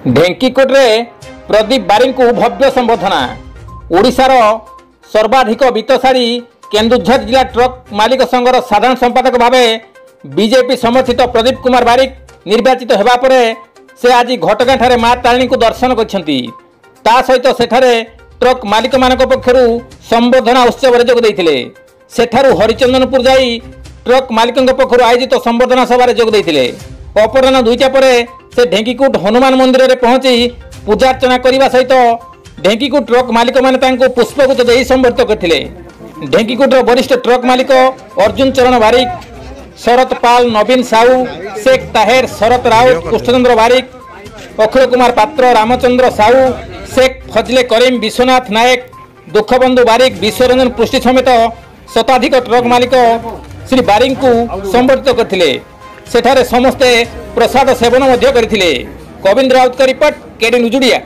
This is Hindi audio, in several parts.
ढेंकीकोटे प्रदीप बारी को भव्य संबर्धना। ओडिशार सर्वाधिक वित्तशाली केन्दुझर जिला ट्रक मालिक संघर साधारण संपादक भाव बीजेपी समर्थित प्रदीप कुमार बारिक निर्वाचित होगा पर से आज घटगाँ ठारे मां तारिणी को दर्शन करछंती। ता सहित सेठारे ट्रक मालिक मान पक्षर संबर्धना उत्सव जोग देइथिले। सेठारु हरिचंदनपुर जाई ट्रक मालिक पक्षर आयोजित संबर्धना सभा जोग देइथिले। अपराह्न 2टा पर से ढेंकीकोट हनुमान मंदिर में पहुंची पूजार्चना करने सहित ढेंकीकोट ट्रक मालिक मैंने पुष्पगुच्छ दे संबर्धित करते। ढेंकीकोटर वरिष्ठ ट्रक मालिक अर्जुन चरण बारिक, शरत पाल, नवीन साहू, शेख ताहेर, शरत राउत, कृष्णचंद्र बारिक, अखिल कुमार पात्र, रामचंद्र साहू, शेख फजले करीम, विश्वनाथ नायक, दुखबंधु बारिक, विश्वरंजन पृष्टि समेत शताधिक ट्रक मालिक श्री बारिक को संबर्धित करते। सेठारे समस्ते प्रसाद सेवन करथिले। गोविंद राउत का रिपोर्ट, केडी नुजुड़िया।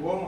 ओम